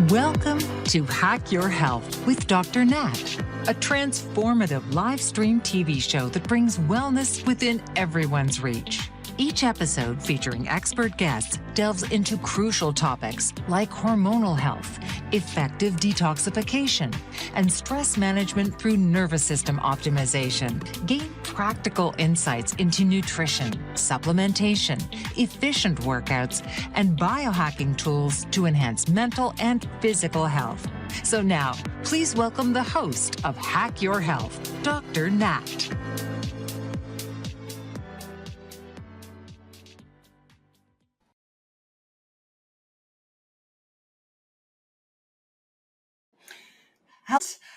Welcome to Hack Your Health with Dr. Nat, a transformative live stream TV show that brings wellness within everyone's reach. Each episode, featuring expert guests, delves into crucial topics like hormonal health, effective detoxification, and stress management through nervous system optimization. Gain practical insights into nutrition, supplementation, efficient workouts, and biohacking tools to enhance mental and physical health. So now, please welcome the host of Hack Your Health, Dr. Nat.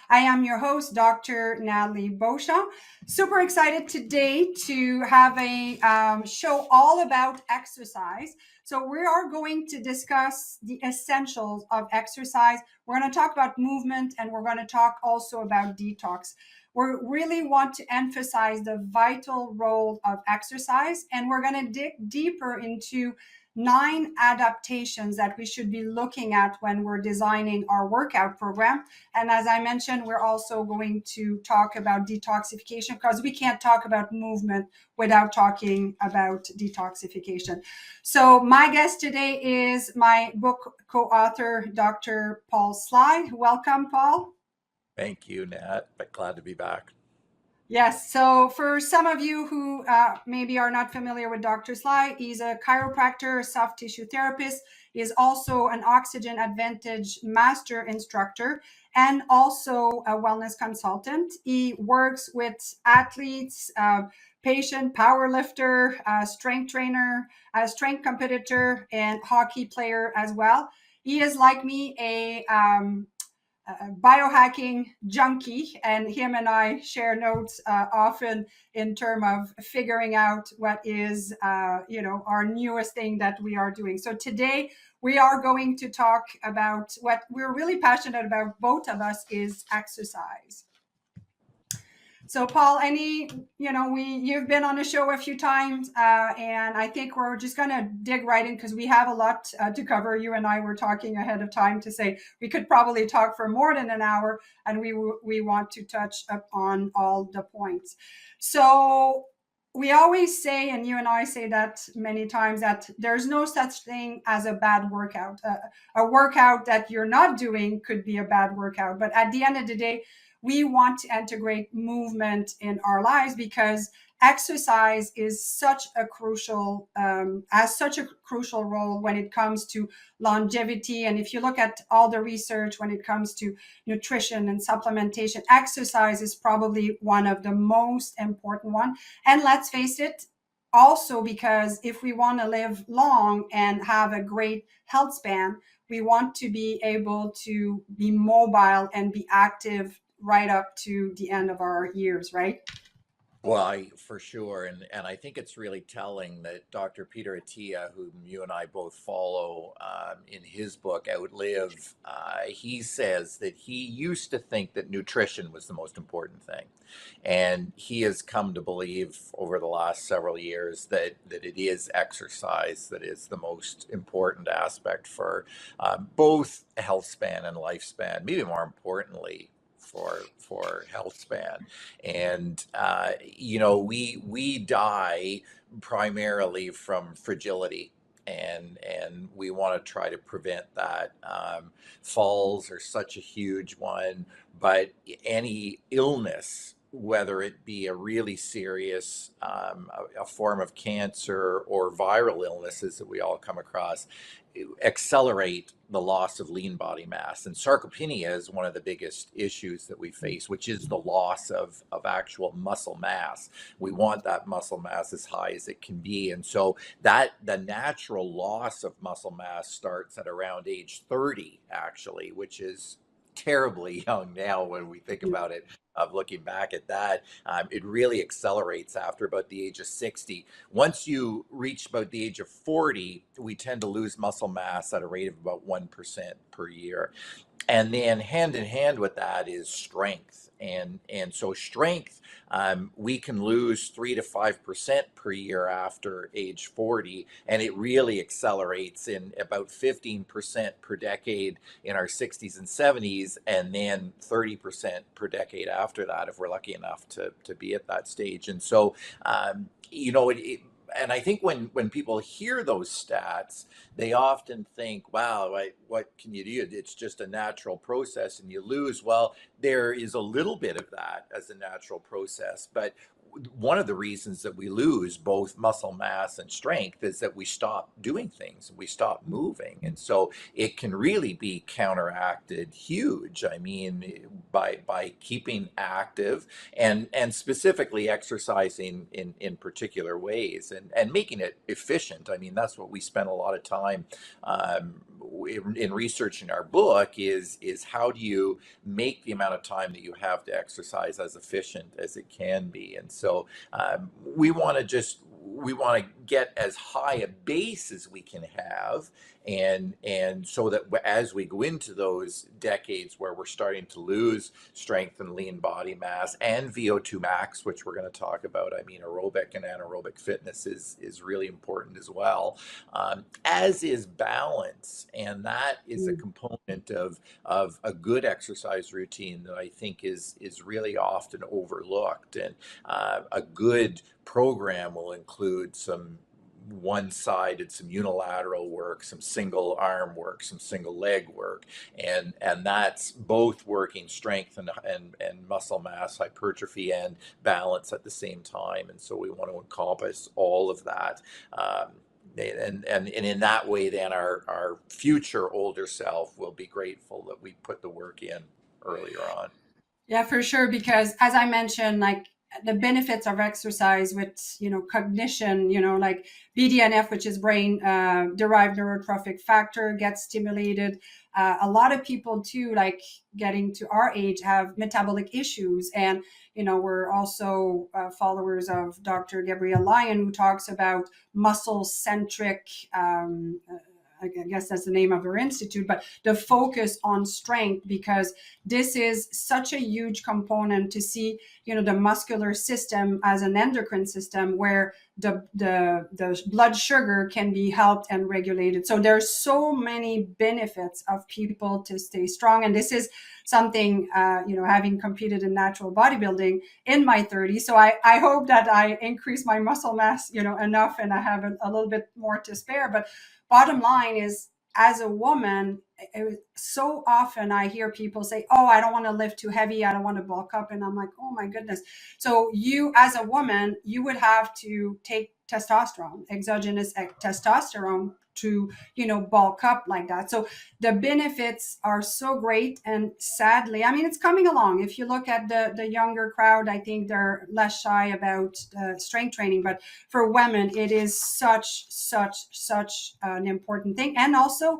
I am your host, Dr. Nathalie Beauchamp. Super excited today to have a show all about exercise. So we are going to discuss the essentials of exercise. We're going to talk about movement, and we're going to talk also about detox. We really want to emphasize the vital role of exercise, and we're going to dig deeper into 9 adaptations that we should be looking at when we're designing our workout program. And as I mentioned, we're also going to talk about detoxification, because we can't talk about movement without talking about detoxification. So my guest today is my book co-author, Dr. Paul Sly. Welcome, Paul. Thank you, Nat. But glad to be back. Yes. So for some of you who maybe are not familiar with Dr. Sly, he's a chiropractor, a soft tissue therapist. He is also an Oxygen Advantage master instructor and also a wellness consultant. He works with athletes, patient, power lifter, strength trainer, strength competitor, and hockey player as well. He is, like me, a biohacking junkie, and him and I share notes often in terms of figuring out what is, our newest thing that we are doing. So today we are going to talk about what we're really passionate about, both of us, is exercise. So Paul, you've been on the show a few times, and I think we're just going to dig right in because we have a lot to cover. You and I were talking ahead of time to say we could probably talk for more than an hour, and we want to touch upon all the points. So we always say, and you and I say that many times, that there's no such thing as a bad workout. A workout that you're not doing could be a bad workout, but at the end of the day, we want to integrate movement in our lives because exercise is such a crucial, has such a crucial role when it comes to longevity. And if you look at all the research when it comes to nutrition and supplementation, exercise is probably one of the most important one. And let's face it, also because if we want to live long and have a great health span, we want to be able to be mobile and be active right up to the end of our years, right? Well, for sure. And I think it's really telling that Dr. Peter Attia, whom you and I both follow in his book, Outlive, he says that he used to think that nutrition was the most important thing. And he has come to believe over the last several years that it is exercise that is the most important aspect for both health span and lifespan, maybe more importantly, for health span. And we die primarily from fragility, and we want to try to prevent that. Falls are such a huge one, but any illness, whether it be a really serious a form of cancer or viral illnesses that we all come across, accelerate the loss of lean body mass. And sarcopenia is one of the biggest issues that we face, which is the loss of actual muscle mass. We want that muscle mass as high as it can be. And so that the natural loss of muscle mass starts at around age 30, actually, which is terribly young now when we think about it. Of looking back at that, it really accelerates after about the age of 60. Once you reach about the age of 40, we tend to lose muscle mass at a rate of about 1% per year. And then hand in hand with that is strength. And so strength, we can lose 3 to 5% per year after age 40, and it really accelerates in about 15% per decade in our 60s and 70s, and then 30% per decade after that if we're lucky enough to be at that stage. And so, and I think when people hear those stats, they often think, wow, what can you do? It's just a natural process and you lose. Well, there is a little bit of that as a natural process, but one of the reasons that we lose both muscle mass and strength is that we stop doing things, we stop moving. And so it can really be counteracted huge. I mean, by keeping active and specifically exercising in particular ways and making it efficient. I mean, that's what we spend a lot of time in researching our book is how do you make the amount of time that you have to exercise as efficient as it can be. And so we want to get as high a base as we can have, and so that as we go into those decades where we're starting to lose strength and lean body mass and VO2 max, which we're going to talk about. I mean, aerobic and anaerobic fitness is really important as well, as is balance. And that is a component of a good exercise routine that I think is really often overlooked. And a good program will include some one-sided, some unilateral work, some single arm work, some single leg work, and that's both working strength and muscle mass hypertrophy and balance at the same time. And so we want to encompass all of that. And in that way, then our future older self will be grateful that we put the work in earlier on. Yeah, for sure. Because as I mentioned, like the benefits of exercise with, cognition, like BDNF, which is brain derived neurotrophic factor, gets stimulated. A lot of people too, like getting to our age, have metabolic issues. And, we're also followers of Dr. Gabrielle Lyon, who talks about muscle centric, I guess that's the name of her institute, but the focus on strength, because this is such a huge component to see, the muscular system as an endocrine system where the blood sugar can be helped and regulated. So there's so many benefits of people to stay strong. And this is something, having competed in natural bodybuilding in my 30s. So I hope that I increase my muscle mass, enough, and I have a little bit more to spare. But bottom line is, as a woman, so often I hear people say, oh, I don't want to lift too heavy, I don't want to bulk up. And I'm like, oh my goodness. So you, as a woman, you would have to take testosterone, exogenous testosterone, to bulk up like that. So the benefits are so great. And sadly, I mean, it's coming along. If you look at the younger crowd, I think they're less shy about strength training. But for women, it is such an important thing. And also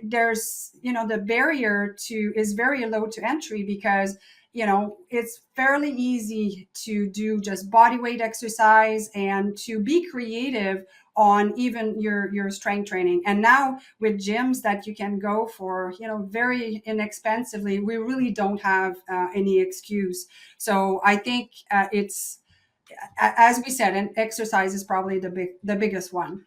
there's, the barrier to is very low to entry, because it's fairly easy to do just body weight exercise and to be creative on even your strength training. And now with gyms that you can go for, very inexpensively, we really don't have any excuse. So I think it's, as we said, and exercise is probably the biggest one.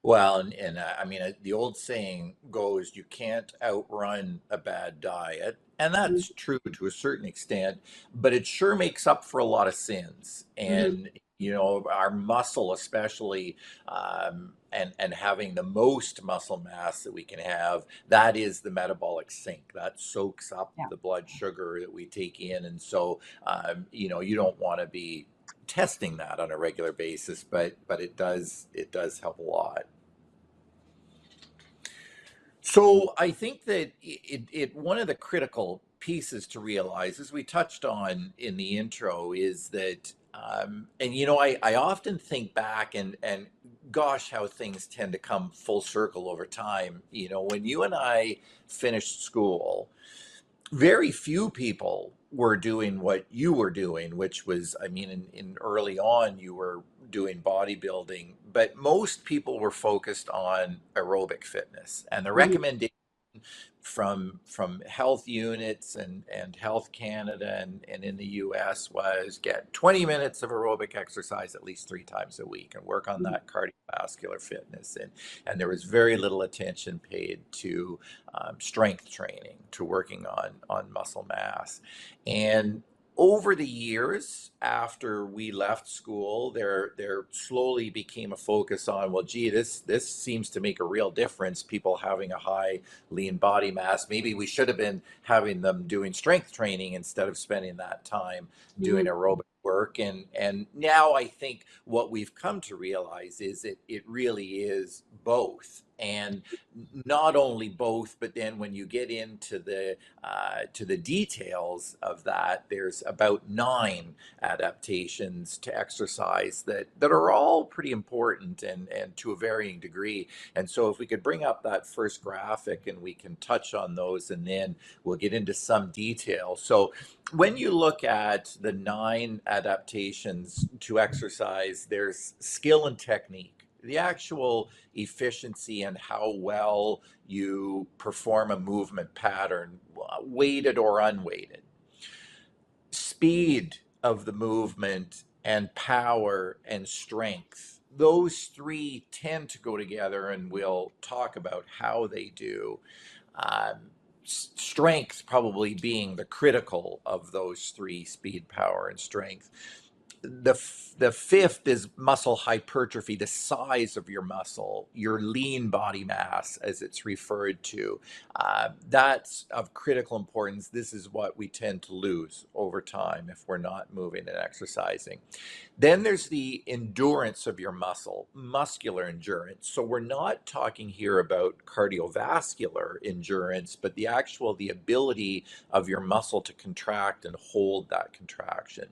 Well, and I mean, the old saying goes, you can't outrun a bad diet. And that's true to a certain extent, but it sure makes up for a lot of sins. Mm-hmm. And, our muscle, especially, and having the most muscle mass that we can have, that is the metabolic sink that soaks up Yeah. the blood sugar that we take in. And so, you don't want to be testing that on a regular basis, but it does help a lot. So I think that it one of the critical pieces to realize, as we touched on in the intro, is that and I often think back and gosh, how things tend to come full circle over time. When you and I finished school, very few people were doing what you were doing, which was, I mean, in early on, you were doing bodybuilding, but most people were focused on aerobic fitness. And the Mhm. recommendation from health units and Health Canada and in the US was get 20 minutes of aerobic exercise at least 3 times a week and work on that cardiovascular fitness. And there was very little attention paid to strength training, to working on muscle mass. And over the years after we left school, there slowly became a focus on, well, gee, this seems to make a real difference. People having a high lean body mass. Maybe we should have been having them doing strength training instead of spending that time doing aerobic work. And now I think what we've come to realize is it really is both. And not only both, but then when you get into the details of that, there's about 9 adaptations to exercise that are all pretty important and to a varying degree. And so if we could bring up that first graphic and we can touch on those, and then we'll get into some detail. So when you look at the 9 adaptations to exercise, there's skill and technique, the actual efficiency and how well you perform a movement pattern, weighted or unweighted. Speed of the movement and power and strength. Those 3 tend to go together, and we'll talk about how they do. Strength probably being the critical of those 3, speed, power, and strength. The 5th is muscle hypertrophy, the size of your muscle, your lean body mass, as it's referred to. That's of critical importance. This is what we tend to lose over time if we're not moving and exercising. Then there's the endurance of your muscle, muscular endurance. So we're not talking here about cardiovascular endurance, but the ability of your muscle to contract and hold that contraction.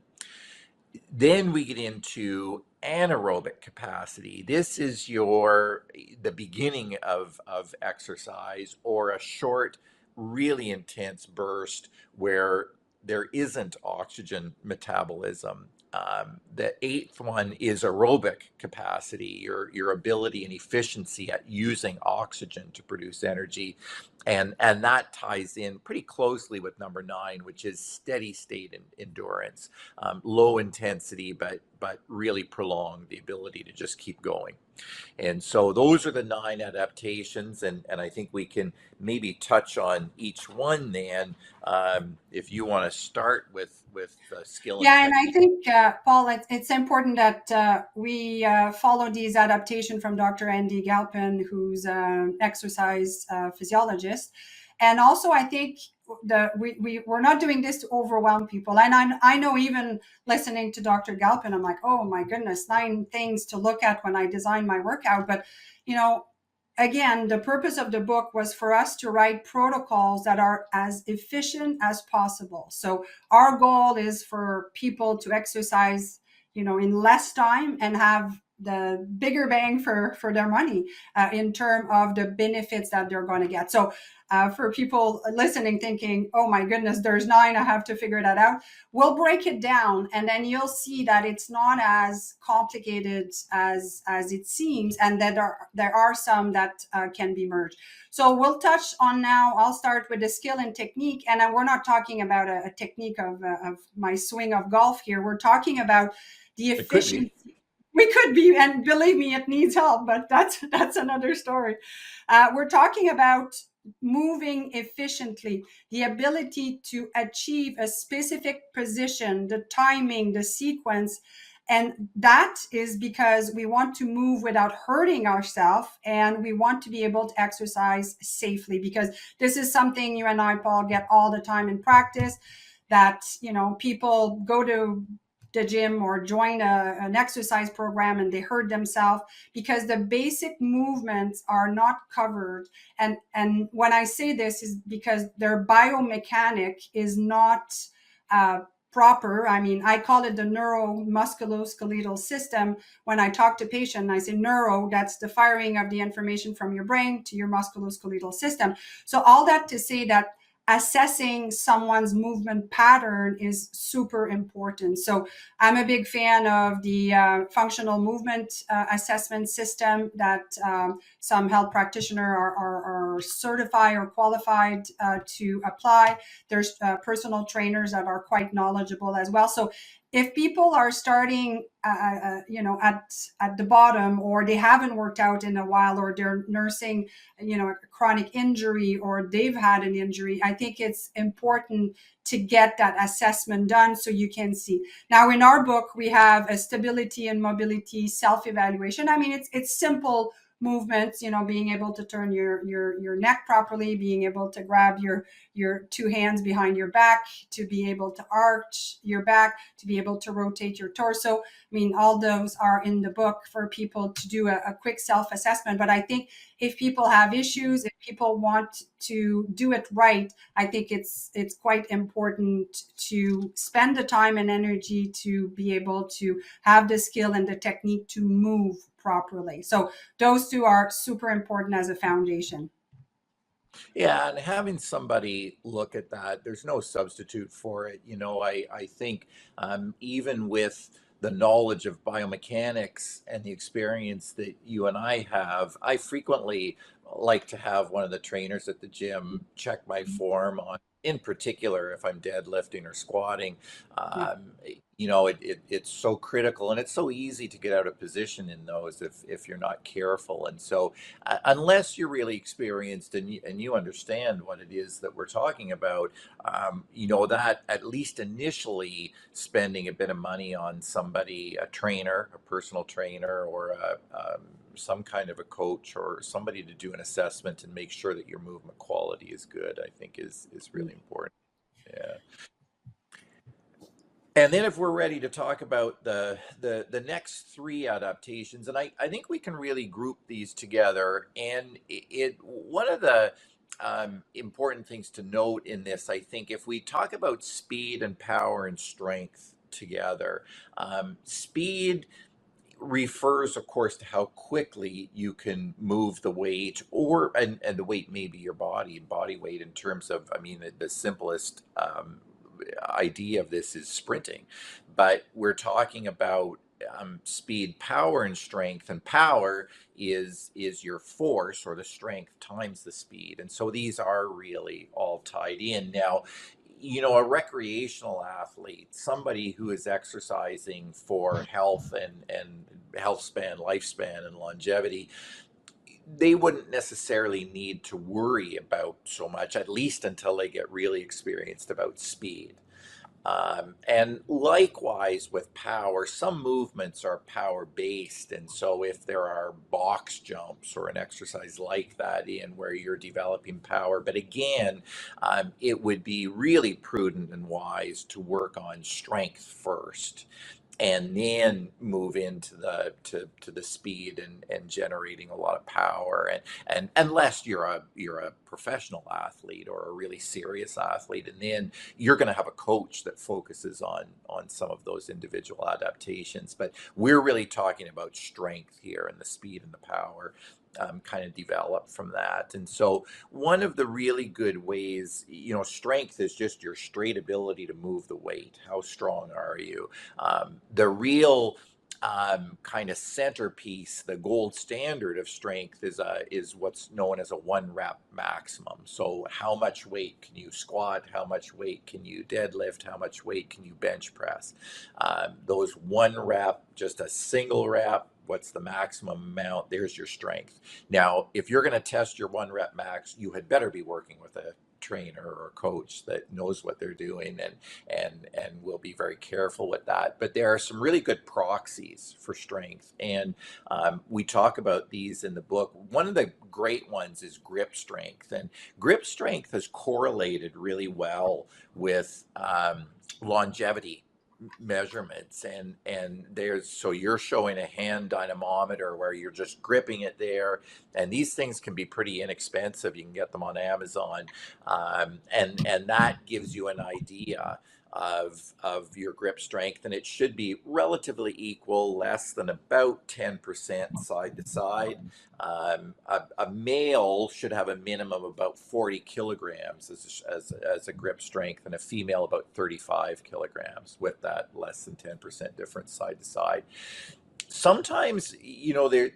Then we get into anaerobic capacity. This is the beginning of exercise, or a short, really intense burst where there isn't oxygen metabolism. The 8th one is aerobic capacity, your ability and efficiency at using oxygen to produce energy. And that ties in pretty closely with number 9, which is steady state endurance, low intensity, but really prolonged, the ability to just keep going. And so those are the 9 adaptations, and I think we can maybe touch on each one then, if you want to start with skill. Yeah, and I think, Paul, it's important that we follow these adaptations from Dr. Andy Galpin, who's an exercise physiologist. And also, I think we're not doing this to overwhelm people. And I know, even listening to Dr. Galpin, I'm like, oh my goodness, 9 things to look at when I design my workout. But, again, the purpose of the book was for us to write protocols that are as efficient as possible. So our goal is for people to exercise, in less time and have the bigger bang for their money in terms of the benefits that they're going to get. So for people listening thinking, oh my goodness, there's 9, I have to figure that out. We'll break it down, and then you'll see that it's not as complicated as it seems, and that there are some that can be merged. So we'll touch on now. I'll start with the skill and technique, and we're not talking about a technique of my swing of golf here. We're talking about the efficiency. We could be, and believe me, it needs help, but that's another story. We're talking about moving efficiently, the ability to achieve a specific position, the timing, the sequence. And that is because we want to move without hurting ourselves, and we want to be able to exercise safely, because this is something you and I, Paul, get all the time in practice, that, people go to the gym or join an exercise program and they hurt themselves because the basic movements are not covered. And when I say this is because their biomechanic is not proper. I mean, I call it the neuromusculoskeletal system. When I talk to patients, I say neuro, that's the firing of the information from your brain to your musculoskeletal system. So all that to say that assessing someone's movement pattern is super important. So I'm a big fan of the functional movement assessment system that some health practitioners are certified or qualified to apply. There's personal trainers that are quite knowledgeable as well. So if people are starting, at the bottom, or they haven't worked out in a while, or they're nursing, a chronic injury, or they've had an injury, I think it's important to get that assessment done so you can see. Now, in our book, we have a stability and mobility self-evaluation. I mean, it's simple movements, being able to turn your neck properly, being able to grab your two hands behind your back, to be able to arch your back, to be able to rotate your torso. I mean, all those are in the book for people to do a quick self-assessment. But I think if people have issues, if people want to do it right, I think it's quite important to spend the time and energy to be able to have the skill and the technique to move properly. So those two are super important as a foundation. Yeah, and having somebody look at that, there's no substitute for it. I think even with the knowledge of biomechanics and the experience that you and I have, I frequently like to have one of the trainers at the gym check my form on, in particular, if I'm deadlifting or squatting. Yeah. It's so critical, and it's so easy to get out of position in those if you're not careful. And so unless you're really experienced and you understand what it is that we're talking about, that at least initially spending a bit of money on somebody, a trainer, a personal trainer, or some kind of a coach, or somebody to do an assessment and make sure that your movement quality is good, I think is really important. Yeah. And then if we're ready to talk about the next three adaptations, and I think we can really group these together. And one of the important things to note in this, I think, if we talk about speed and power and strength together, speed refers, of course, to how quickly you can move the weight, and the weight may be your body weight, in terms of, I mean, the simplest idea of this is sprinting, but we're talking about speed, power, and strength. And power is your force, or the strength times the speed, and so these are really all tied in. Now, a recreational athlete, somebody who is exercising for health and health span, lifespan, and longevity, they wouldn't necessarily need to worry about so much, at least until they get really experienced about speed. And likewise with power, some movements are power based. And so if there are box jumps or an exercise like that in where you're developing power, but again, it would be really prudent and wise to work on strength first, and then move into the speed and generating a lot of power. And unless you're a professional athlete or a really serious athlete, and then you're going to have a coach that focuses on some of those individual adaptations. But we're really talking about strength here, and the speed and the power kind of develop from that. And so one of the really good ways, strength is just your straight ability to move the weight. How strong are you? The real kind of centerpiece, the gold standard of strength, is what's known as a 1 rep maximum. So how much weight can you squat? How much weight can you deadlift? How much weight can you bench press? Those 1 rep, just a single rep, what's the maximum amount? There's your strength. Now, if you're going to test your 1 rep max, you had better be working with a trainer or coach that knows what they're doing, and will be very careful with that. But there are some really good proxies for strength, and we talk about these in the book. One of the great ones is grip strength, and grip strength has correlated really well with longevity measurements. And so you're showing a hand dynamometer where you're just gripping it there, and these things can be pretty inexpensive. You can get them on Amazon, and that gives you an idea of your grip strength, and it should be relatively equal, less than about 10% side to side. A male should have a minimum of about 40 kilograms as a grip strength, and a female about 35 kilograms, with that less than 10% difference side to side. Sometimes,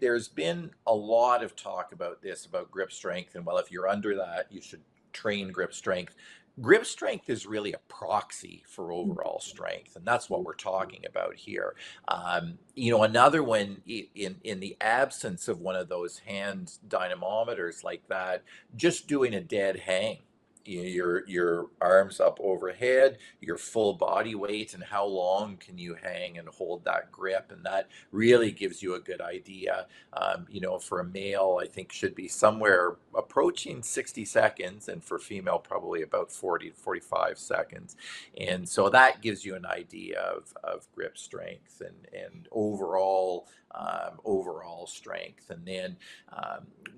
there's been a lot of talk about this, about grip strength, and well, if you're under that, you should train grip strength. Grip strength is really a proxy for overall strength, and that's what we're talking about here. Another one, in the absence of one of those hand dynamometers like that, just doing a dead hang. Your arms up overhead, your full body weight, and how long can you hang and hold that grip, and that really gives you a good idea. For a male, I think should be somewhere approaching 60 seconds, and for female, probably about 40 to 45 seconds. And so that gives you an idea of grip strength and overall strength. And then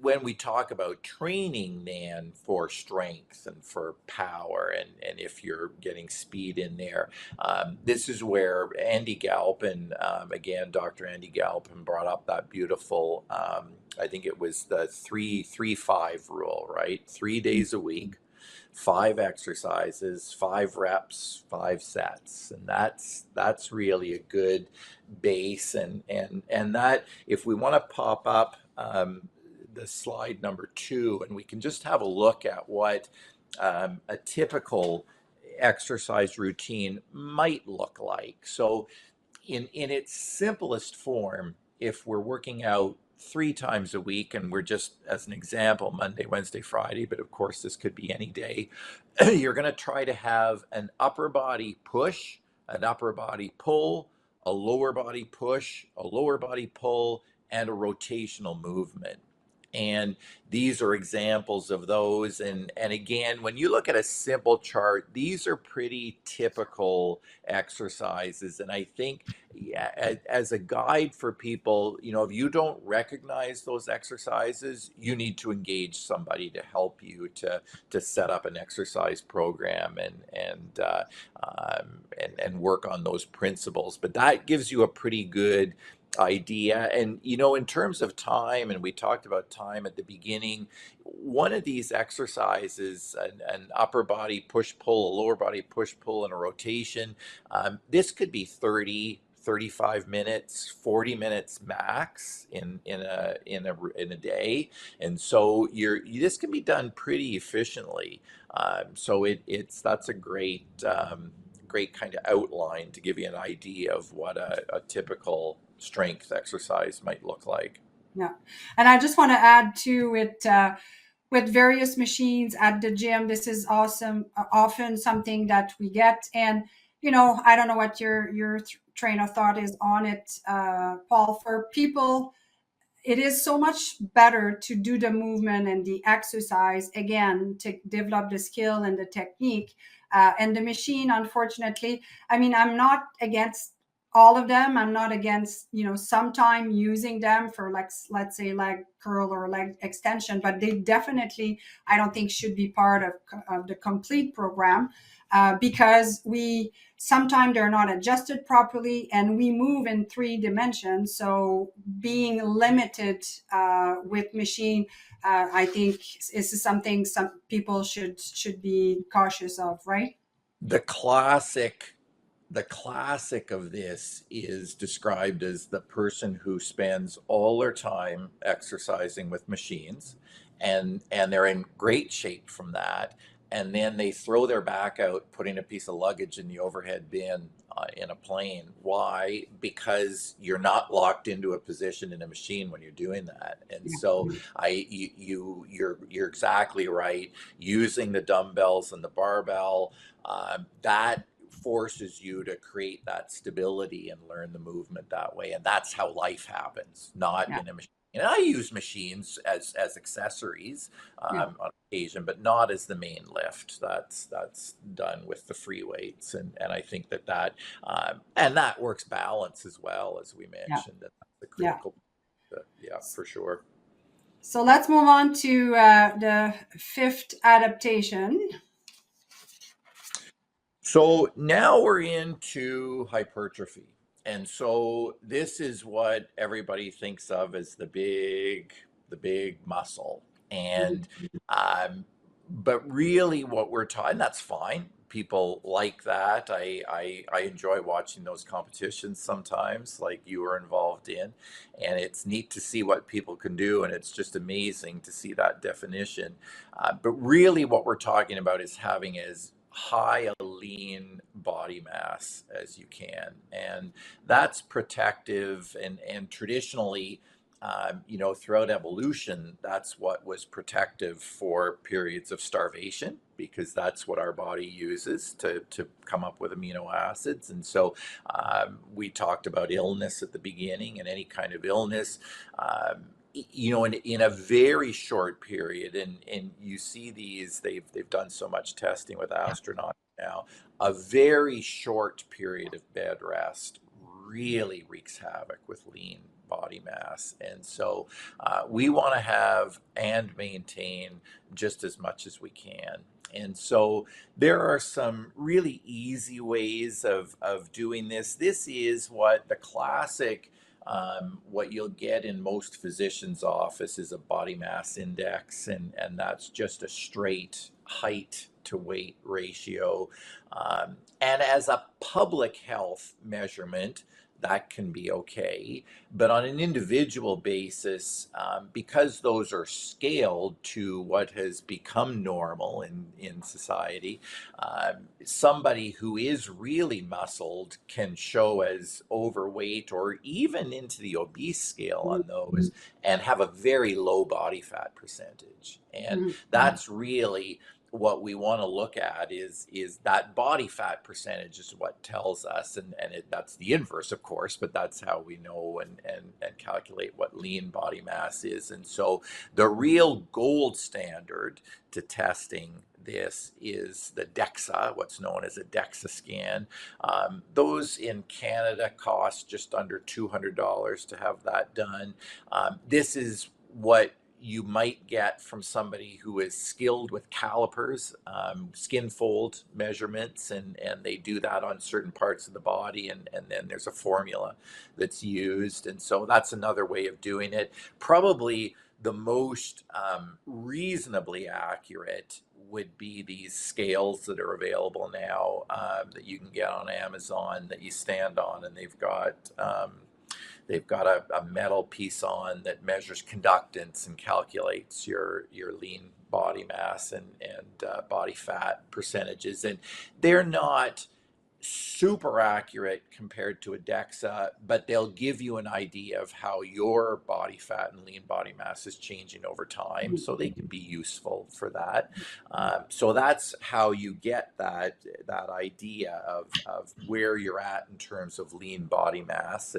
when we talk about training then for strength and for power, and if you're getting speed in there, this is where Andy Galpin, again, Dr. Andy Galpin, brought up that beautiful, I think it was the 3-3-5 rule, right? 3 days a week, 5 exercises, 5 reps, 5 sets, and that's really a good base. And that, if we want to pop up the slide number 2, and we can just have a look at what a typical exercise routine might look like. So in its simplest form, if we're working out 3 times a week, and we're just, as an example, Monday, Wednesday, Friday, but of course this could be any day, you're going to try to have an upper body push, an upper body pull, a lower body push, a lower body pull, and a rotational movement. And these are examples of those. And again, when you look at a simple chart, these are pretty typical exercises. And I think, yeah, as a guide for people, if you don't recognize those exercises, you need to engage somebody to help you to set up an exercise program and work on those principles. But that gives you a pretty good idea. And in terms of time, and we talked about time at the beginning, one of these exercises, an upper body push pull, a lower body push pull, and a rotation, this could be 30, 35 minutes, 40 minutes max in a day. And so this can be done pretty efficiently. So that's a great kind of outline to give you an idea of what a typical strength exercise might look like. Yeah. And I just want to add to it, with various machines at the gym, this is awesome, often something that we get. And, I don't know what your train of thought is on it, Paul. For people, it is so much better to do the movement and the exercise again to develop the skill and the technique. And the machine, unfortunately, I'm not against all of them. I'm not against, sometime using them for, like, let's say leg curl or leg extension, but they definitely, I don't think, should be part of the complete program, because sometimes they're not adjusted properly and we move in 3 dimensions. So being limited with machine, I think this is something some people should be cautious of, right? The classic of this is described as the person who spends all their time exercising with machines, and they're in great shape from that, and then they throw their back out putting a piece of luggage in the overhead bin in a plane. Why? Because you're not locked into a position in a machine when you're doing that. And so you're exactly right. Using the dumbbells and the barbell, that forces you to create that stability and learn the movement that way. And that's how life happens, not in a machine. And I use machines as accessories on occasion, but not as the main lift. That's done with the free weights, and I think that and that works balance as well, as we mentioned. That's the critical. Yeah, for sure. So let's move on to the 5th adaptation. So now we're into hypertrophy. And so this is what everybody thinks of as the big muscle. And um, but really what we're talking, that's fine. People like that. I enjoy watching those competitions sometimes, like you were involved in. And it's neat to see what people can do. And it's just amazing to see that definition. But really, what we're talking about is having as high a lean body mass as you can, and that's protective. And traditionally, throughout evolution, that's what was protective for periods of starvation, because that's what our body uses to come up with amino acids. And so we talked about illness at the beginning, and any kind of illness. In a very short period, and you see these, they've done so much testing with astronauts now, a very short period of bed rest really wreaks havoc with lean body mass. And so we want to have and maintain just as much as we can. And so there are some really easy ways of doing this. This is what the classic, what you'll get in most physicians' office is a body mass index, and that's just a straight height to weight ratio. And as a public health measurement, that can be okay. But on an individual basis, because those are scaled to what has become normal in society, somebody who is really muscled can show as overweight or even into the obese scale on those, and have a very low body fat percentage. And that's really what we want to look at, is that body fat percentage is what tells us, and that's the inverse, of course, but that's how we know and calculate what lean body mass is. And so the real gold standard to testing this is the DEXA, what's known as a DEXA scan. Those in Canada cost just under $200 to have that done. This is what you might get from somebody who is skilled with calipers, skin fold measurements, and they do that on certain parts of the body, and then there's a formula that's used. And so that's another way of doing it. Probably the most reasonably accurate would be these scales that are available now, that you can get on Amazon, that you stand on, and they've got a metal piece on that measures conductance and calculates your lean body mass and body fat percentages. And they're not super accurate compared to a DEXA, but they'll give you an idea of how your body fat and lean body mass is changing over time. So they can be useful for that. So that's how you get that idea of where you're at in terms of lean body mass.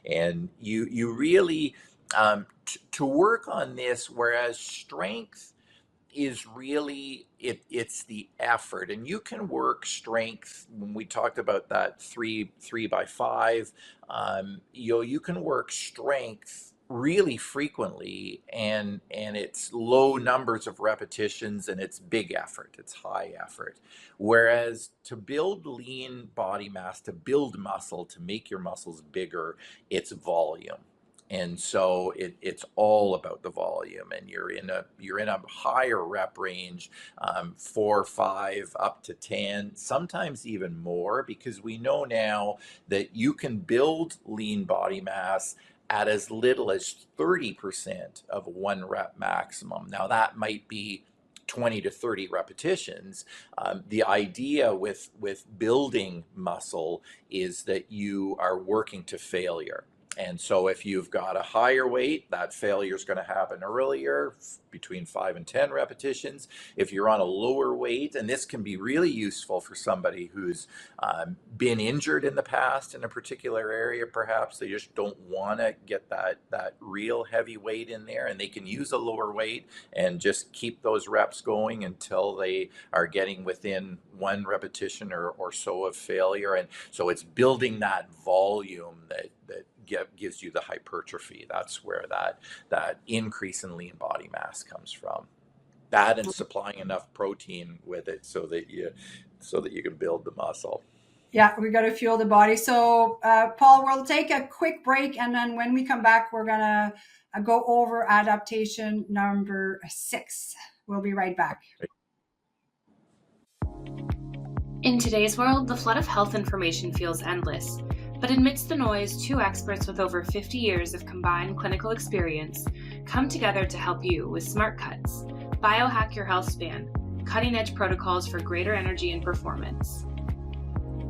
And you really, to work on this, whereas strength is really it's the effort. And you can work strength. When we talked about that three by five, you can work strength really frequently, and it's low numbers of repetitions, and it's big effort, it's high effort. Whereas to build lean body mass, to build muscle, to make your muscles bigger, it's volume. And so it's all about the volume, and you're in a higher rep range, 4, 5, up to 10, sometimes even more, because we know now that you can build lean body mass at as little as 30% of one rep maximum. Now that might be 20 to 30 repetitions. The idea with building muscle is that you are working to failure. And so if you've got a higher weight, that failure is going to happen earlier, between 5 and 10 repetitions. If you're on a lower weight, and this can be really useful for somebody who's been injured in the past in a particular area, perhaps they just don't want to get that real heavy weight in there, and they can use a lower weight and just keep those reps going until they are getting within one repetition or so of failure. And so it's building that volume that gives you the hypertrophy. That's where that increase in lean body mass comes from. That and supplying enough protein with it so that you can build the muscle. Yeah, we got to fuel the body. So, Paul, we'll take a quick break, and then when we come back, we're gonna go over adaptation number 6. We'll be right back. In today's world, the flood of health information feels endless. But amidst the noise, 2 experts with over 50 years of combined clinical experience come together to help you with Smart Cuts, biohack your health span, cutting-edge protocols for greater energy and performance.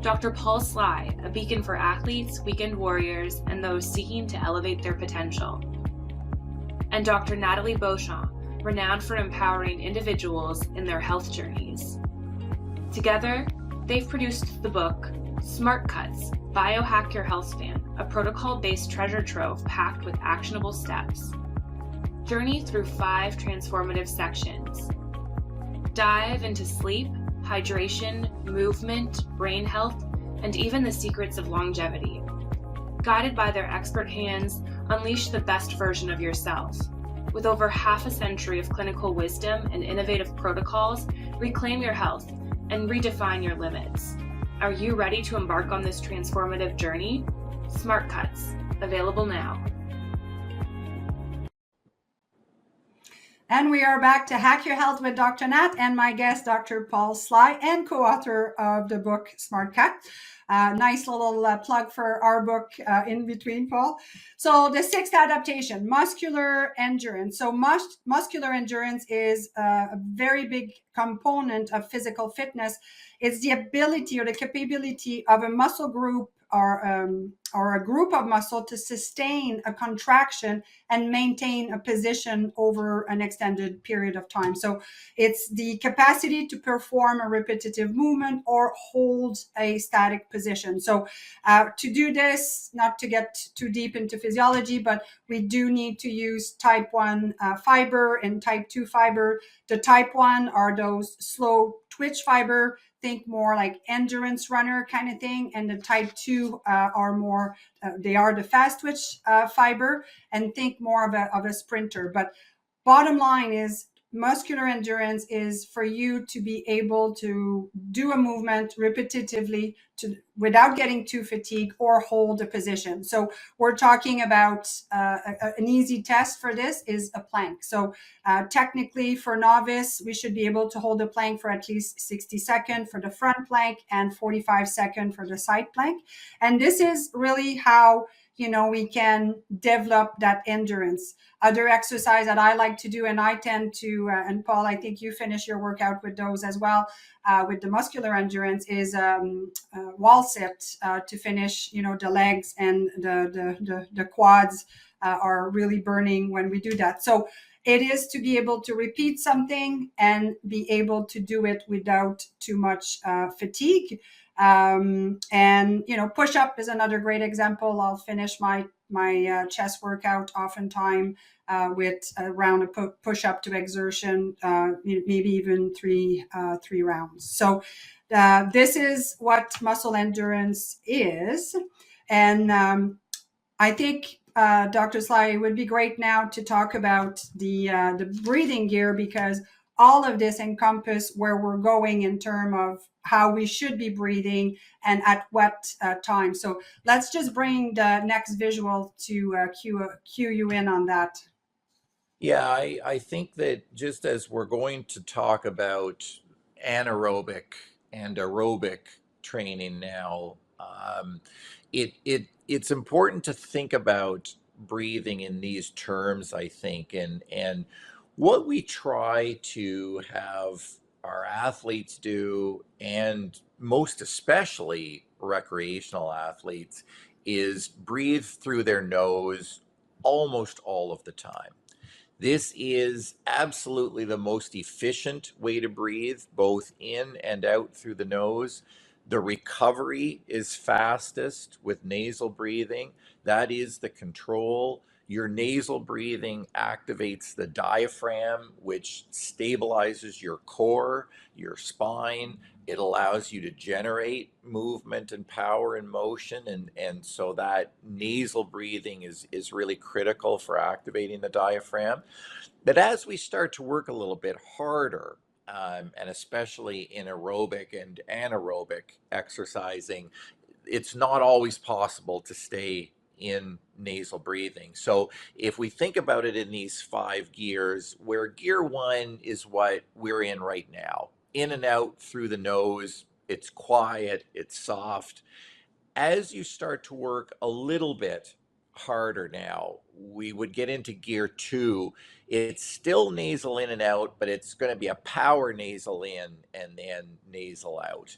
Dr. Paul Sly, a beacon for athletes, weekend warriors, and those seeking to elevate their potential. And Dr. Nathalie Beauchamp, renowned for empowering individuals in their health journeys. Together, they've produced the book, Smart Cuts, Biohack Your Health Span, a protocol-based treasure trove packed with actionable steps. Journey through 5 transformative sections. Dive into sleep, hydration, movement, brain health, and even the secrets of longevity. Guided by their expert hands, unleash the best version of yourself. With over half a century of clinical wisdom and innovative protocols, reclaim your health and redefine your limits. Are you ready to embark on this transformative journey? Smart Cuts, available now. And we are back to Hack Your Health with Dr. Nat and my guest, Dr. Paul Sly, and co-author of the book, Smart Cut. Nice little plug for our book in between, Paul. So the 6th adaptation, muscular endurance. So muscular endurance is a very big component of physical fitness. It's the ability or the capability of a muscle group or a group of muscle to sustain a contraction and maintain a position over an extended period of time. So it's the capacity to perform a repetitive movement or hold a static position. So to do this, not to get too deep into physiology, but we do need to use type 1 fiber and type 2 fiber. The type 1 are those slow twitch fiber, think more like endurance runner kind of thing. And the type 2 are more, they are the fast twitch fiber, and think more of a sprinter. But bottom line is, muscular endurance is for you to be able to do a movement repetitively without getting too fatigued or hold a position. So we're talking about an easy test for this is a plank. So technically for novice, we should be able to hold a plank for at least 60 seconds for the front plank and 45 seconds for the side plank. And this is really how we can develop that endurance. Other exercise that I like to do, and I tend to, and Paul, I think you finish your workout with those as well, with the muscular endurance, is wall sit to finish, the legs and the quads are really burning when we do that. So it is to be able to repeat something and be able to do it without too much fatigue. And push-up is another great example. I'll finish my chest workout oftentimes with a round of push-up to exertion, maybe even three rounds. So this is what muscle endurance is. And I think Dr. Sly, it would be great now to talk about the breathing gear, because all of this encompass where we're going in terms of how we should be breathing and at what time. So let's just bring the next visual to cue you in on that. Yeah, I think that just as we're going to talk about anaerobic and aerobic training now, it's important to think about breathing in these terms, I think, and what we try to have our athletes do, and most especially recreational athletes, is breathe through their nose almost all of the time. This is absolutely the most efficient way to breathe, both in and out through the nose. The recovery is fastest with nasal breathing. That is the control. Your nasal breathing activates the diaphragm, which stabilizes your core, your spine. It allows you to generate movement and power and motion. And so that nasal breathing is really critical for activating the diaphragm. But as we start to work a little bit harder, and especially in aerobic and anaerobic exercising, it's not always possible to stay in nasal breathing. So if we think about it in these 5 gears, where gear 1 is what we're in right now, in and out through the nose, it's quiet, it's soft. As you start to work a little bit harder now, we would get into gear 2. It's still nasal in and out, but it's going to be a power nasal in and then nasal out.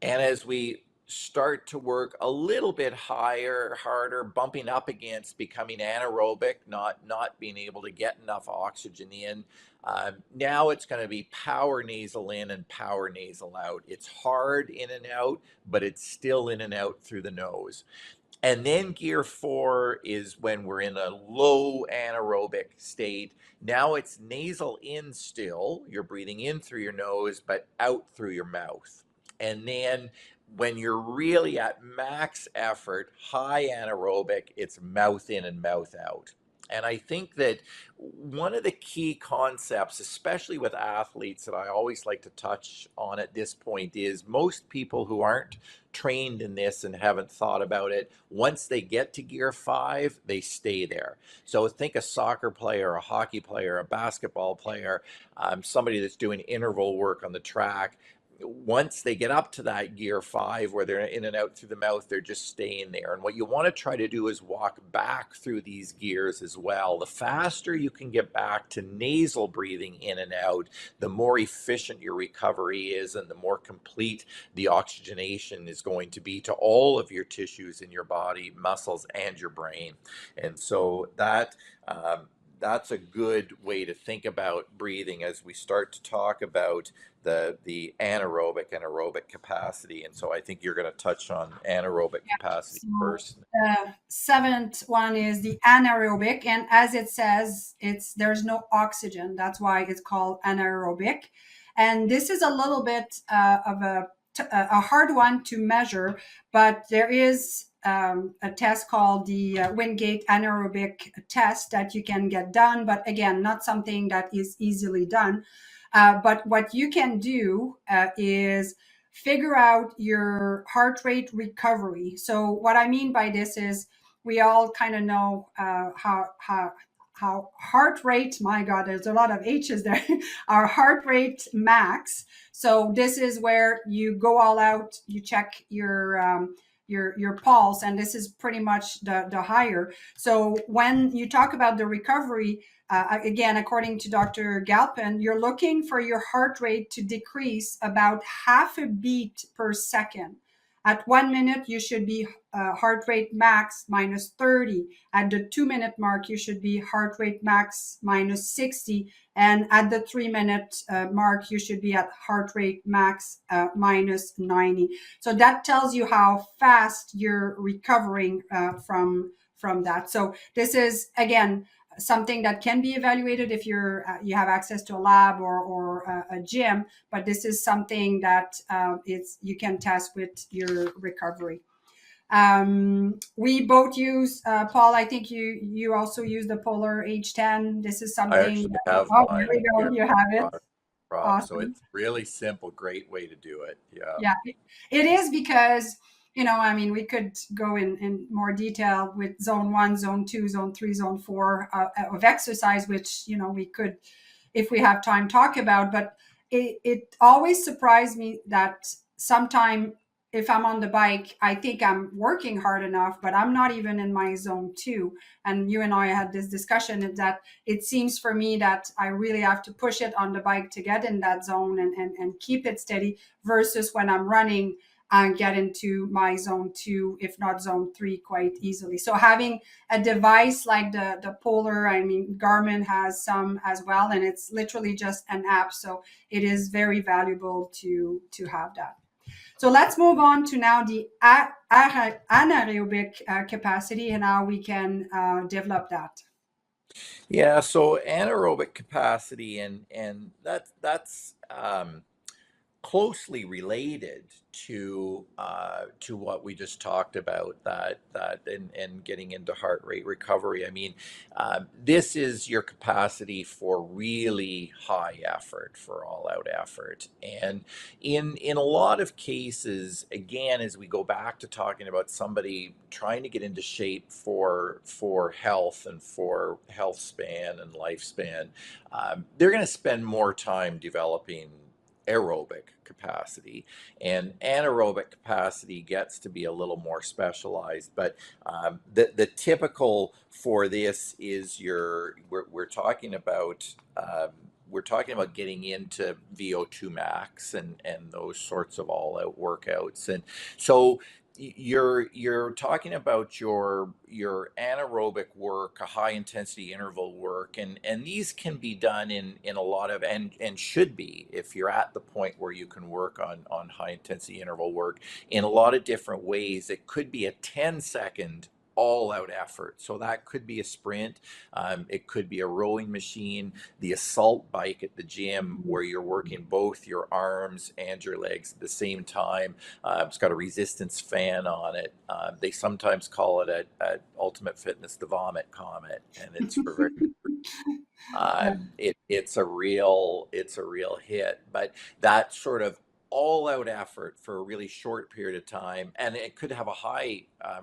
And as we start to work a little bit higher, harder, bumping up against becoming anaerobic, not being able to get enough oxygen in, now it's going to be power nasal in and power nasal out. It's hard in and out, but it's still in and out through the nose. And then gear 4 is when we're in a low anaerobic state. Now it's nasal in still, you're breathing in through your nose, but out through your mouth. And then when you're really at max effort, high anaerobic, it's mouth in and mouth out. And I think that one of the key concepts, especially with athletes, that I always like to touch on at this point is most people who aren't trained in this and haven't thought about it, once they get to gear 5, they stay there. So think a soccer player, a hockey player, a basketball player, somebody that's doing interval work on the track. Once they get up to that gear 5 where they're in and out through the mouth, they're just staying there. And what you want to try to do is walk back through these gears as well. The faster you can get back to nasal breathing in and out, the more efficient your recovery is and the more complete the oxygenation is going to be to all of your tissues in your body, muscles, and your brain. And so that's a good way to think about breathing as we start to talk about the anaerobic and aerobic capacity. And so I think you're going to touch on anaerobic capacity So first. the seventh one is the anaerobic, and as it says, there's no oxygen. That's why it's called anaerobic. And this is a little bit of a hard one to measure, but there is a test called the Wingate anaerobic test that you can get done, but again, not something that is easily done. But what you can do is figure out your heart rate recovery. So what I mean by this is we all kind of know how heart rate, my God, there's a lot of H's there, our heart rate max. So this is where you go all out, you check your pulse, and this is pretty much the higher. So when you talk about the recovery, again, according to Dr. Galpin, you're looking for your heart rate to decrease about half a beat per second. At 1 minute, you should be heart rate max minus 30. At the 2-minute mark, you should be heart rate max minus 60. And at the 3-minute mark, you should be at heart rate max minus 90. So that tells you how fast you're recovering from that. So this is, again, something that can be evaluated if you have access to a lab or a gym, but this is something that you can test with your recovery. We both use Paul. I think you also use the Polar H10. This is something. I actually have Here we go. here. You have it. Awesome. So it's really simple, great way to do it. Yeah, it is, because I mean, we could go in more detail with zone 1, zone 2, zone 3, zone 4 of exercise, which, we could, if we have time, talk about. But it always surprised me that sometime if I'm on the bike, I think I'm working hard enough, but I'm not even in my zone 2. And you and I had this discussion that it seems for me that I really have to push it on the bike to get in that zone and keep it steady, versus when I'm running, and get into my zone 2, if not zone 3, quite easily. So having a device like the Polar, I mean, Garmin has some as well, and it's literally just an app. So it is very valuable to have that. So let's move on to now the anaerobic capacity and how we can develop that. Yeah, so anaerobic capacity and that's closely related to what we just talked about, that and getting into heart rate recovery. I mean, this is your capacity for really high effort, for all out effort. And in a lot of cases, again, as we go back to talking about somebody trying to get into shape for health and for health span and lifespan, they're going to spend more time developing aerobic capacity, and anaerobic capacity gets to be a little more specialized. But the typical for this is we're talking about getting into VO2 max and those sorts of all out workouts. And so you're talking about your anaerobic work, a high intensity interval work, and these can be done in a lot of, and should be, if you're at the point where you can work on high intensity interval work, in a lot of different ways. It could be a 10-second all out effort. So that could be a sprint. It could be a rowing machine, the assault bike at the gym, where you're working both your arms and your legs at the same time. It's got a resistance fan on it. They sometimes call it a Ultimate Fitness the Vomit Comet, and it's for very it's a real hit. But that sort of all out effort for a really short period of time, and it could have a high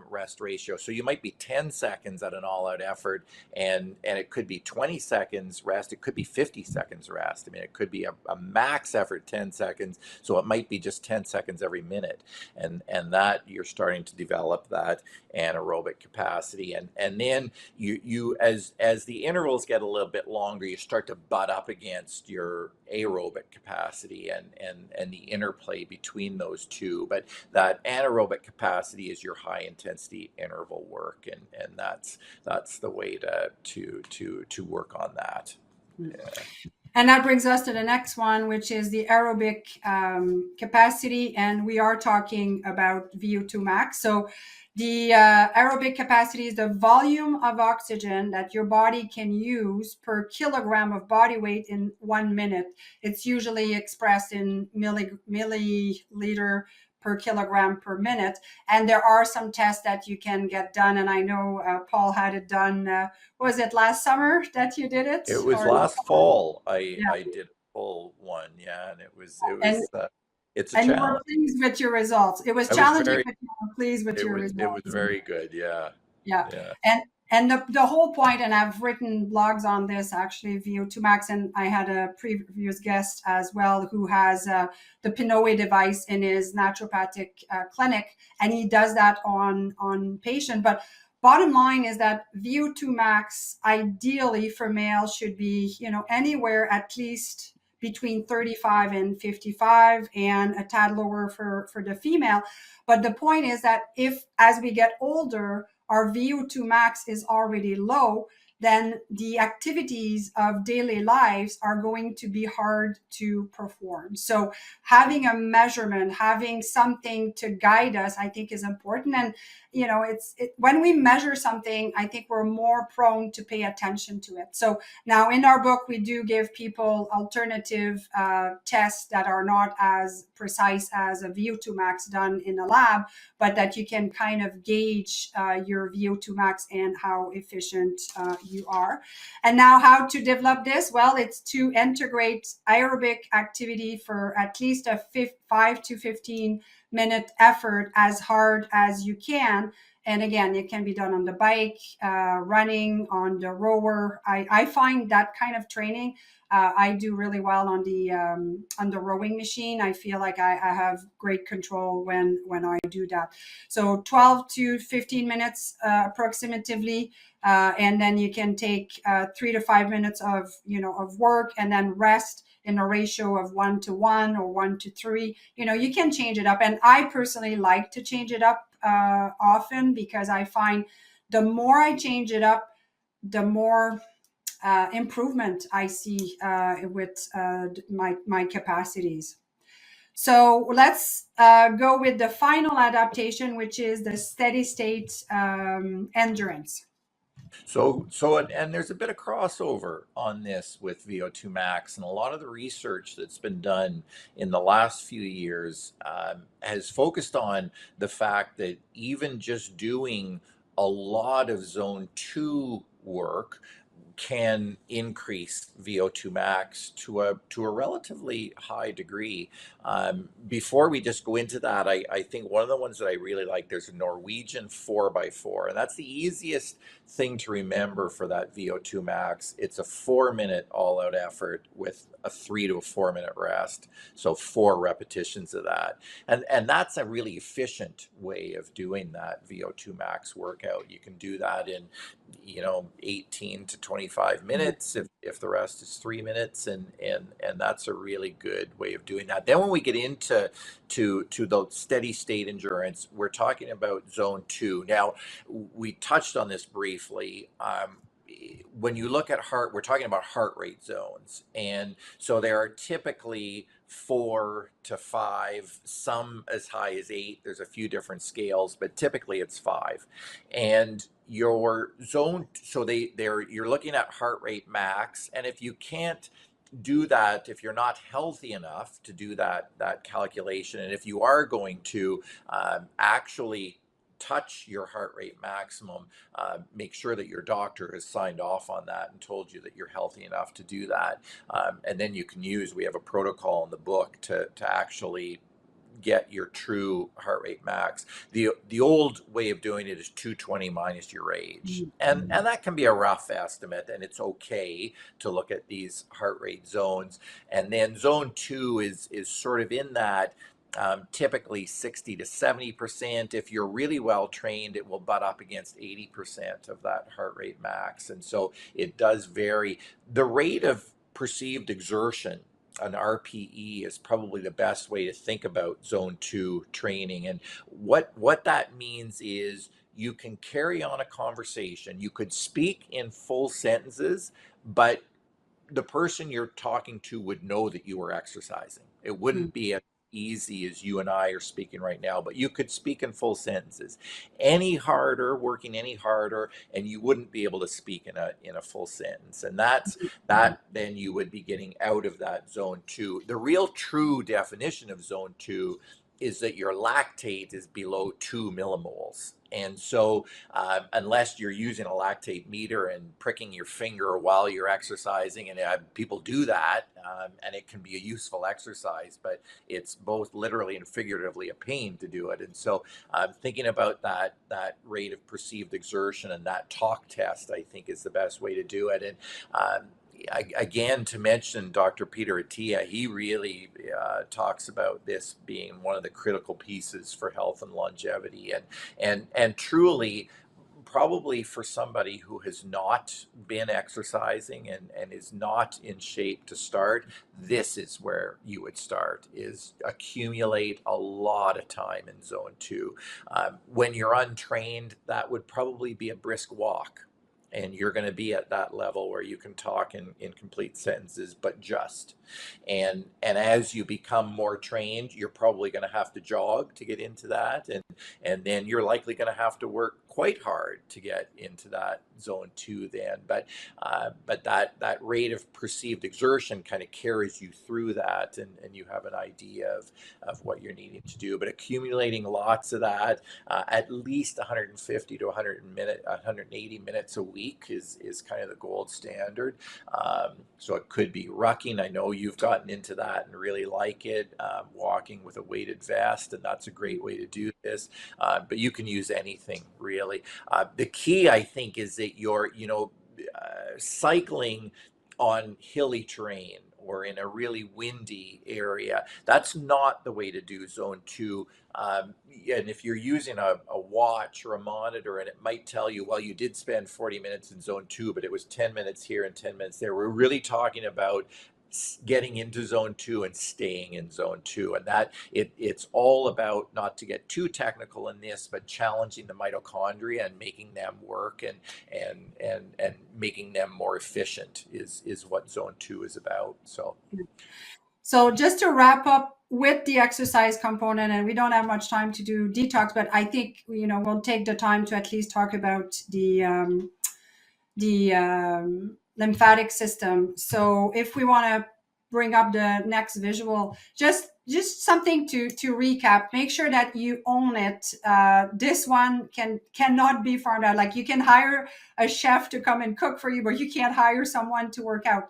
rest ratio. So you might be 10 seconds at an all out effort, and it could be 20 seconds rest. It could be 50 seconds rest. I mean, it could be a max effort 10 seconds. So it might be just 10 seconds every minute. And that you're starting to develop that anaerobic capacity. And then you as the intervals get a little bit longer, you start to butt up against your aerobic capacity and the interplay between those two. But that anaerobic capacity is your high intensity interval work, and that's the way to work on that. Yeah. And that brings us to the next one, which is the aerobic capacity. And we are talking about VO2 max. So the aerobic capacity is the volume of oxygen that your body can use per kilogram of body weight in 1 minute. It's usually expressed in milliliter per kilogram per minute. And there are some tests that you can get done. And I know Paul had it done. Was it last summer that you did it? It was last fall. I did a full one. Yeah. And it was it's a and challenge. you were pleased with your results. It was challenging, but you were pleased with your results. It was very good. Yeah. Yeah. And the whole point, and I've written blogs on this actually, VO2 max, and I had a previous guest as well who has the Pinoe device in his naturopathic clinic, and he does that on patient. But bottom line is that VO2 max, ideally for males, should be, anywhere at least between 35 and 55, and a tad lower for the female. But the point is that if, as we get older, our VO2 max is already low, then the activities of daily lives are going to be hard to perform. So having a measurement, having something to guide us, I think is important. And, when we measure something, I think we're more prone to pay attention to it. So now in our book, we do give people alternative tests that are not as precise as a VO2 max done in a lab, but that you can kind of gauge your VO2 max and how efficient you are. And now how to develop this? Well, it's to integrate aerobic activity for at least a 5 to 15 minute effort as hard as you can. And again, it can be done on the bike, running, on the rower. I find that kind of training I do really well on the rowing machine. I feel like I have great control when I do that. So 12 to 15 minutes approximately. And then you can take 3 to 5 minutes of work, and then rest in a ratio of 1-to-1 or 1-to-3. You can change it up. And I personally like to change it up often, because I find the more I change it up, the more improvement I see with my capacities. So let's go with the final adaptation, which is the steady state endurance. And there's a bit of crossover on this with VO2 max, and a lot of the research that's been done in the last few years has focused on the fact that even just doing a lot of zone 2 work can increase VO2 max to a relatively high degree. Before we just go into that, I think one of the ones that I really like, there's a Norwegian 4x4, and that's the easiest thing to remember for that VO2 max. It's a 4-minute all-out effort with a 3 to 4 minute rest, so 4 repetitions of that, and that's a really efficient way of doing that VO2 max workout. You can do that in 18 to 25 minutes if the rest is 3 minutes, and that's a really good way of doing that. Then when we get into the steady state endurance, we're talking about zone 2. Now, we touched on this briefly. When you look at we're talking about heart rate zones, and so there are typically 4 to 5, some as high as 8. There's a few different scales, but typically it's 5. And your zone, so you're looking at heart rate max, and if you can't do that, if you're not healthy enough to do that calculation, and if you are going to actually touch your heart rate maximum, make sure that your doctor has signed off on that and told you that you're healthy enough to do that. And then we have a protocol in the book to actually get your true heart rate max. The old way of doing it is 220 minus your age, and that can be a rough estimate, and it's okay to look at these heart rate zones. And then zone 2 is sort of in that typically 60 to 70%. If you're really well trained, it will butt up against 80% of that heart rate max, and so it does vary. The rate of perceived exertion, an RPE, is probably the best way to think about zone 2 training. And what that means is you can carry on a conversation. You could speak in full sentences, but the person you're talking to would know that you were exercising. It wouldn't be as easy as you and I are speaking right now, but you could speak in full sentences. Working any harder, and you wouldn't be able to speak in a full sentence. And then you would be getting out of that zone 2. The real true definition of zone 2 is that your lactate is below 2 millimoles. And so unless you're using a lactate meter and pricking your finger while you're exercising, and people do that, and it can be a useful exercise, but it's both literally and figuratively a pain to do it. And so thinking about that rate of perceived exertion and that talk test, I think, is the best way to do it. And again, to mention Dr. Peter Attia, he really talks about this being one of the critical pieces for health and longevity, and truly, probably for somebody who has not been exercising and is not in shape to start, this is where you would start, is accumulate a lot of time in zone 2. When you're untrained, that would probably be a brisk walk, and you're going to be at that level where you can talk in complete sentences, but just. And as you become more trained, you're probably going to have to jog to get into that, and then you're likely going to have to work quite hard to get into that zone 2 then. But that rate of perceived exertion kind of carries you through that, and you have an idea of what you're needing to do. But accumulating lots of that, at least 150 to 180 minutes a week is kind of the gold standard. So it could be rucking. I know you've gotten into that and really like it, walking with a weighted vest, and that's a great way to do this. But you can use anything, really. The key, I think, is that you're, cycling on hilly terrain or in a really windy area. That's not the way to do zone 2. And if you're using a watch or a monitor, and it might tell you, well, you did spend 40 minutes in zone 2, but it was 10 minutes here and 10 minutes there. We're really talking about getting into zone 2 and staying in zone 2, and that it's all about, not to get too technical in this, but challenging the mitochondria and making them work, and making them more efficient is what zone 2 is about. So just to wrap up with the exercise component, and we don't have much time to do detox, but I think, we'll take the time to at least talk about the lymphatic system. So if we want to bring up the next visual, just something to recap, make sure that you own it. This one cannot be farmed out. Like, you can hire a chef to come and cook for you, but you can't hire someone to work out.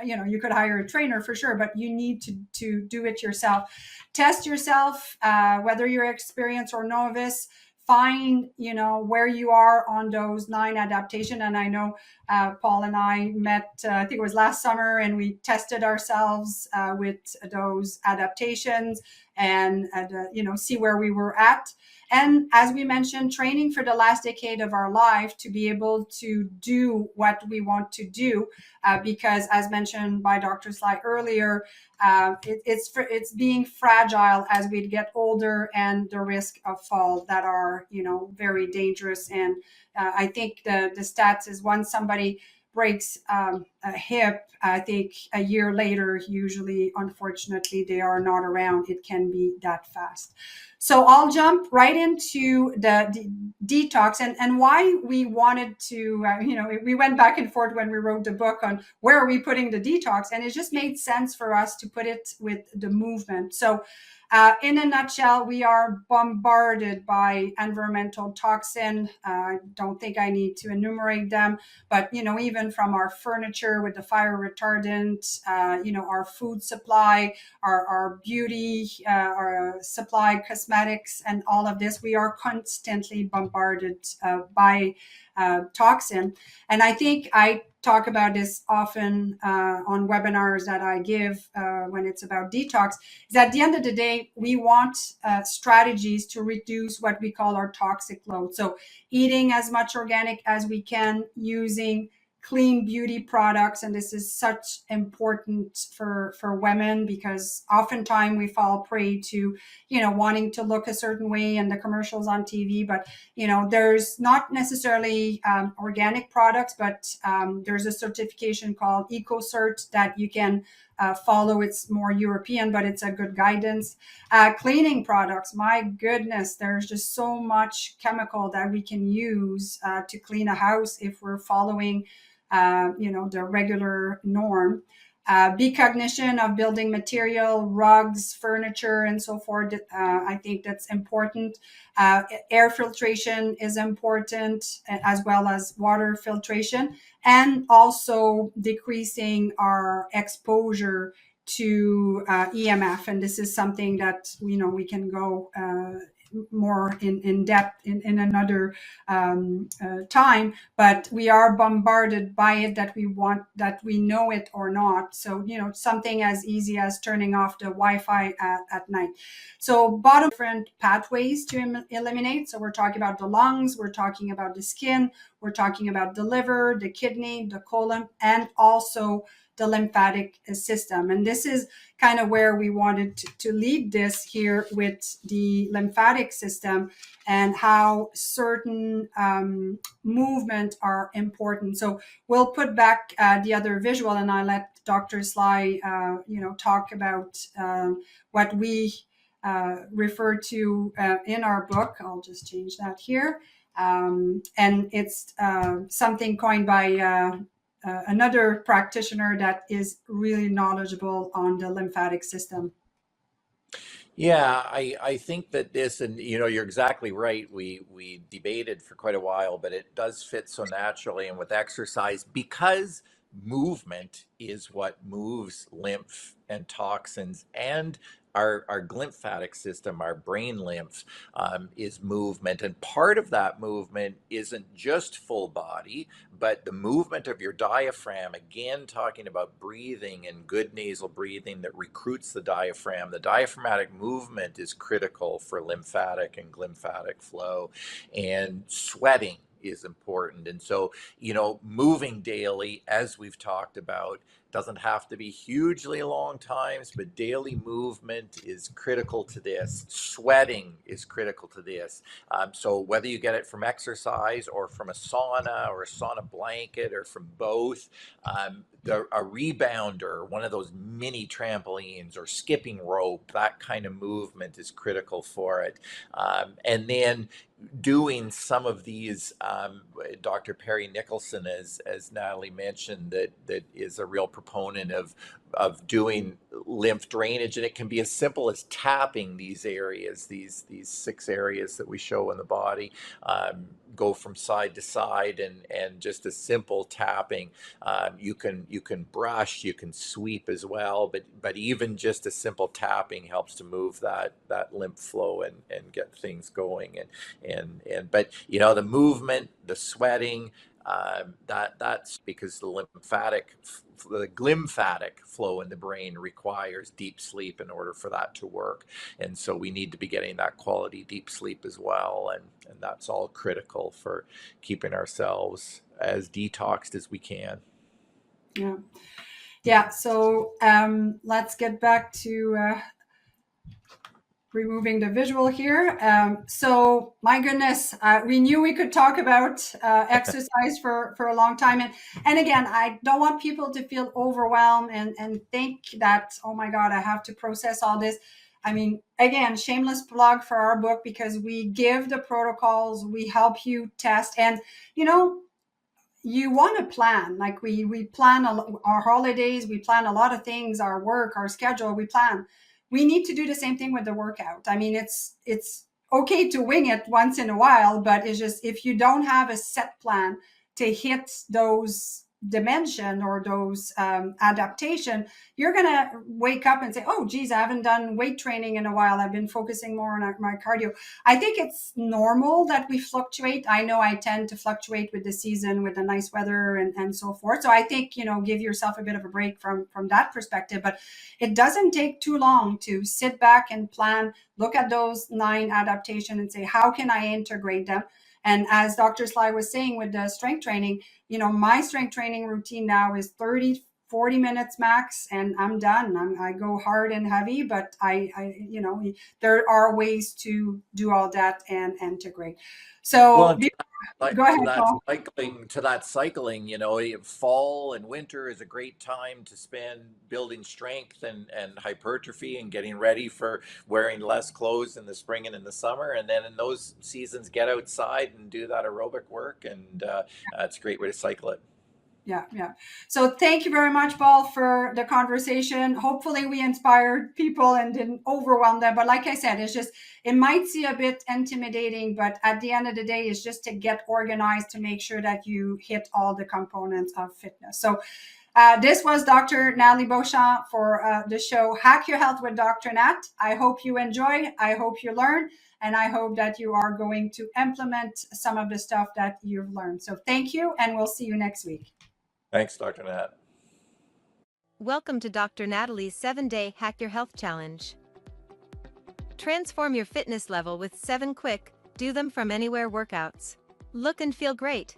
You could hire a trainer for sure, but you need to do it yourself. Test yourself, whether you're experienced or novice. Find where you are on those 9 adaptation. And I know Paul and I met, I think it was last summer, and we tested ourselves with those adaptations and see where we were at. And as we mentioned, training for the last decade of our life to be able to do what we want to do, because as mentioned by Dr. Sly earlier, it's being fragile as we get older, and the risk of fall that are very dangerous. And I think the stats is, once somebody breaks a hip, I think a year later, usually, unfortunately, they are not around. It can be that fast. So I'll jump right into the detox and why we wanted to, we went back and forth when we wrote the book on where are we putting the detox, and it just made sense for us to put it with the movement. So in a nutshell, we are bombarded by environmental toxin. I don't think I need to enumerate them, but even from our furniture with the fire retardant, our food supply, our beauty, our supply, cosmetics, and all of this, we are constantly bombarded by toxin. And I think I talk about this often on webinars that I give when it's about detox, is at the end of the day, we want strategies to reduce what we call our toxic load. So eating as much organic as we can, using clean beauty products. And this is such important for women, because oftentimes we fall prey to, wanting to look a certain way and the commercials on TV, but, there's not necessarily organic products, but there's a certification called EcoCert that you can follow. It's more European, but it's a good guidance. Cleaning products, my goodness, there's just so much chemical that we can use to clean a house if we're following the regular norm. Becognition of building material, rugs, furniture, and so forth. I think that's important. Air filtration is important, as well as water filtration, and also decreasing our exposure to EMF. And this is something that we can go more in depth in another time, but we are bombarded by it, that we know it or not. So something as easy as turning off the Wi-Fi at night. So bottom different pathways to eliminate. So we're talking about the lungs, we're talking about the skin, we're talking about the liver, the kidney, the colon, and also the lymphatic system. And this is kind of where we wanted to lead this here with the lymphatic system and how certain movement are important. So we'll put back the other visual, and I'll let Dr. Sly, talk about what we refer to in our book. I'll just change that here. And it's something coined by another practitioner that is really knowledgeable on the lymphatic system. Yeah, I think that this, and you're exactly right. We debated for quite a while, but it does fit so naturally, and with exercise, because movement is what moves lymph and toxins, and our glymphatic system, our brain lymph, is movement. And part of that movement isn't just full body, but the movement of your diaphragm, again, talking about breathing and good nasal breathing that recruits the diaphragm. The diaphragmatic movement is critical for lymphatic and glymphatic flow, and sweating is important. And so, moving daily, as we've talked about, Doesn't have to be hugely long times, but daily movement is critical to this. Sweating is critical to this. So whether you get it from exercise or from a sauna or a sauna blanket or from both, a rebounder, one of those mini trampolines or skipping rope, that kind of movement is critical for it. And then doing some of these, Dr. Perry Nicholson, as Nathalie mentioned, that is a real proponent of doing lymph drainage, and it can be as simple as tapping these areas, these 6 areas that we show in the body, go from side to side, and just a simple tapping. You can brush, you can sweep as well, but even just a simple tapping helps to move that lymph flow and get things going. But the movement, the sweating, that's because the glymphatic flow in the brain requires deep sleep in order for that to work. And so we need to be getting that quality deep sleep as well. And that's all critical for keeping ourselves as detoxed as we can. Yeah. So let's get back to removing the visual here. So my goodness, we knew we could talk about exercise for a long time. And again, I don't want people to feel overwhelmed and think that, oh my God, I have to process all this. I mean, again, shameless plug for our book, because we give the protocols, we help you test, and you want to plan. Like we plan our holidays, we plan a lot of things, our work, our schedule, we plan. We need to do the same thing with the workout. I mean, it's okay to wing it once in a while, but it's just, if you don't have a set plan to hit those dimension or those adaptation, you're going to wake up and say, oh, geez, I haven't done weight training in a while. I've been focusing more on my cardio. I think it's normal that we fluctuate. I know I tend to fluctuate with the season, with the nice weather and so forth. So I think, give yourself a bit of a break from that perspective, but it doesn't take too long to sit back and plan, look at those 9 adaptations and say, how can I integrate them? And as Dr. Sly was saying with the strength training, my strength training routine now is 30, 40 minutes max, and I'm done. I go hard and heavy, but there are ways to do all that and integrate. So go ahead, Paul. To that cycling, fall and winter is a great time to spend building strength and hypertrophy and getting ready for wearing less clothes in the spring and in the summer. And then in those seasons, get outside and do that aerobic work. And it's a great way to cycle it. Yeah. So thank you very much, Paul, for the conversation. Hopefully we inspired people and didn't overwhelm them. But like I said, it might seem a bit intimidating, but at the end of the day, it's just to get organized, to make sure that you hit all the components of fitness. So this was Dr. Nathalie Beauchamp for the show Hack Your Health with Dr. Nat. I hope you enjoy. I hope you learn. And I hope that you are going to implement some of the stuff that you've learned. So thank you, and we'll see you next week. Thanks, Dr. Nat. Welcome to Dr. Nathalie's 7-Day Hack Your Health Challenge. Transform your fitness level with 7 quick, do them from anywhere workouts. Look and feel great.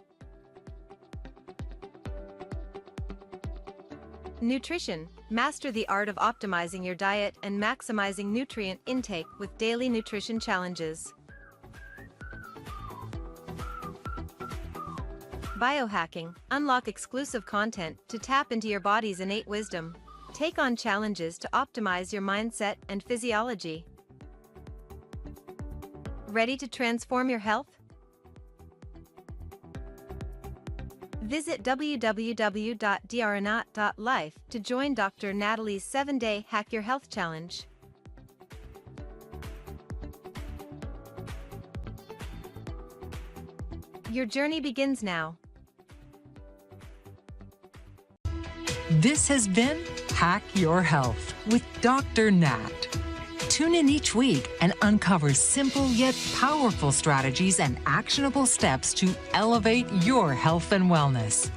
Nutrition. Master the art of optimizing your diet and maximizing nutrient intake with daily nutrition challenges. Biohacking. Unlock exclusive content to tap into your body's innate wisdom. Take on challenges to optimize your mindset and physiology. Ready to transform your health? Visit www.drnat.life to join Dr. Nathalie's 7-Day Hack Your Health Challenge. Your journey begins now. This has been Hack Your Health with Dr. Nat. Tune in each week and uncover simple yet powerful strategies and actionable steps to elevate your health and wellness.